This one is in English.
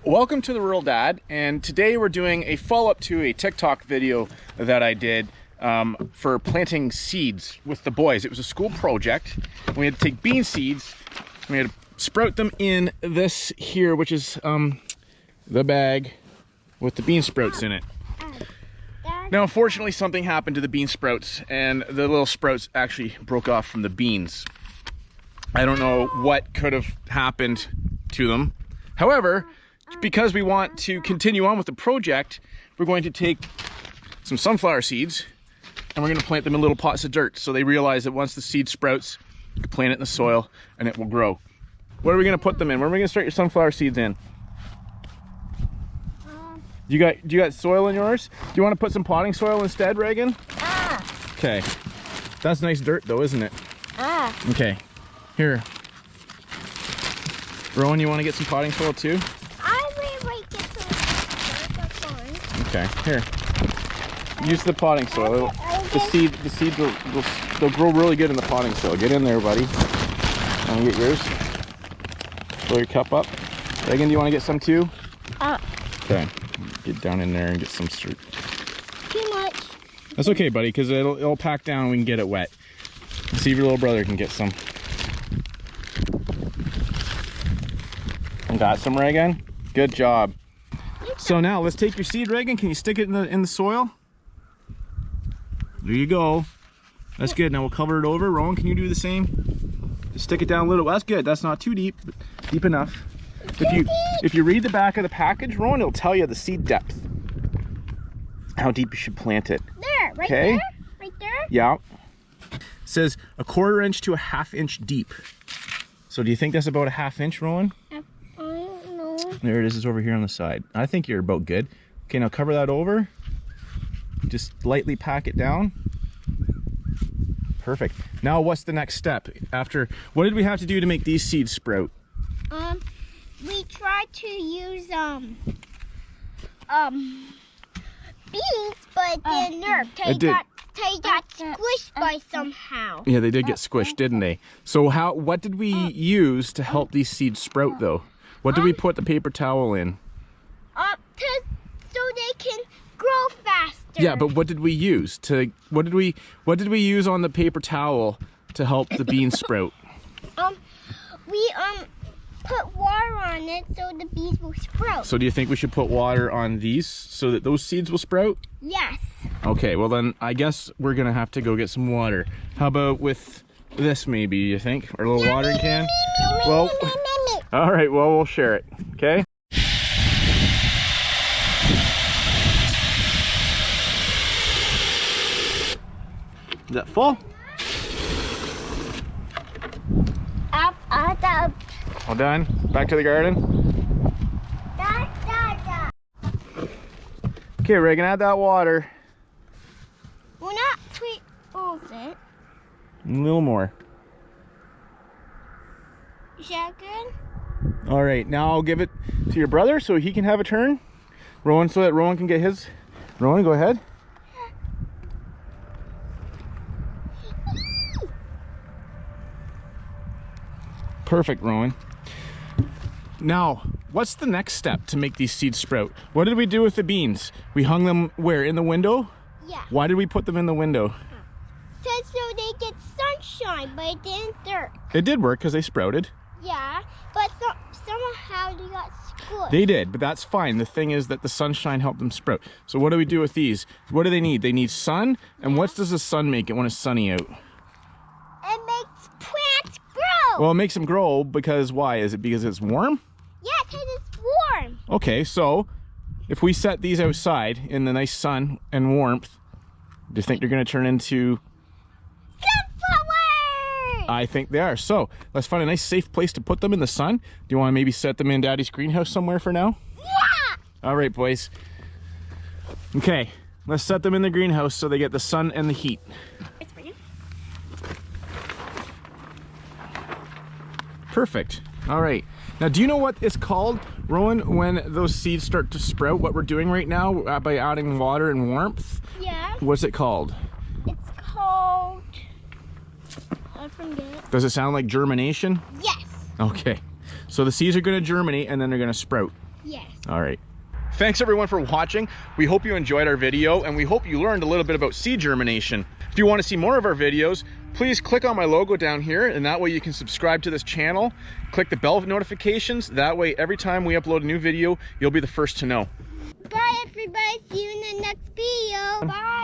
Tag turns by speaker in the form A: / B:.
A: Welcome to The Rural Dad, and today we're doing a follow-up to a TikTok video that I did for planting seeds with the boys. It was a school project. We had to take bean seeds, we had to sprout them in this here, which is the bag with the bean sprouts in it. Now, unfortunately, something happened to the bean sprouts, and the little sprouts actually broke off from the beans. I don't know what could have happened to them. However, because we want to continue on with the project, we're going to take some sunflower seeds and we're going to plant them in little pots of dirt, so they realize that once the seed sprouts, you can plant it in the soil and it will grow. What are we going to put them in? Where are we going to start your sunflower seeds in? Do you got soil in yours? Do you want to put some potting soil instead, Reagan? Okay. That's nice dirt though, isn't it? Okay. Here. Rowan, you want to get some potting soil too? Okay, here. Use the potting soil. The seeds they'll grow really good in the potting soil. Get in there, buddy. Want to get yours? Fill your cup up. Reagan, do you want to get some too? Okay. Get down in there and get some dirt.
B: Too much.
A: That's okay, buddy, because it'll pack down and we can get it wet. See if your little brother can get some. Got some, Reagan? Good job. So now let's take your seed, Reagan. Can you stick it in the soil? There you go. That's good. Now we'll cover it over. Rowan, can you do the same? Just stick it down a little. That's good. That's not too deep, but deep enough. If you read the back of the package, Rowan, it'll tell you the seed depth. How deep you should plant it.
B: There, right there? Right there?
A: Yeah. It says 1/4 inch to 1/2 inch deep. So do you think that's about 1/2 inch, Rowan? There it is, it's over here on the side. I think you're about good. Okay, now cover that over. Just lightly pack it down. Perfect. Now what's the next step? What did we have to do to make these seeds sprout?
B: We tried to use beans, but it didn't work. They got squished by somehow.
A: Yeah, they did get squished, didn't they? So what did we use to help these seeds sprout though? What did we put the paper towel in?
B: So they can grow faster.
A: Yeah, but what did we use what did we use on the paper towel to help the beans sprout?
B: We put water on it so the beans will sprout.
A: So do you think we should put water on these so that those seeds will sprout?
B: Yes.
A: Okay, well then I guess we're gonna have to go get some water. How about with this maybe, you think? Or a little watering can? Well, all right, well, we'll share it, okay? Is that full?
B: Up.
A: All done? Back to the garden? Okay, Reagan, add that water.
B: We're not sweet it.
A: A little more.
B: Is that good?
A: All right, now I'll give it to your brother so he can have a turn. Rowan, so that Rowan can get his. Rowan, go ahead. Perfect, Rowan. Now, what's the next step to make these seeds sprout? What did we do with the beans? We hung them where? In the window?
B: Yeah.
A: Why did we put them in the window?
B: So they get sunshine, but it didn't work.
A: It did work because they sprouted.
B: Yeah, but somehow they got squished.
A: They did, but that's fine. The thing is that the sunshine helped them sprout. So what do we do with these? What do they need? They need sun. And what does the sun make it when it's sunny out?
B: It makes plants grow.
A: Well, it makes them grow because why? Is it because it's warm?
B: Yeah, because it's warm.
A: Okay, so if we set these outside in the nice sun and warmth, do you think they're going to turn into...
B: sunflowers?
A: I think they are. So let's find a nice safe place to put them in the sun. Do you want to maybe set them in Daddy's greenhouse somewhere for now?
B: Yeah.
A: All right, boys. Okay, let's set them in the greenhouse so they get the sun and the heat.
B: It's for you.
A: Perfect. All right. Now, do you know what it's called, Rowan, when those seeds start to sprout? What we're doing right now by adding water and warmth?
B: Yeah.
A: What's it called?
B: It's called... I forget.
A: Does it sound like germination?
B: Yes.
A: Okay. So the seeds are going to germinate and then they're going to sprout.
B: Yes.
A: All right. Thanks everyone for watching. We hope you enjoyed our video and we hope you learned a little bit about seed germination. If you want to see more of our videos, please click on my logo down here and that way you can subscribe to this channel. Click the bell notifications. That way every time we upload a new video, you'll be the first to know.
B: Bye everybody. See you in the next video. Bye.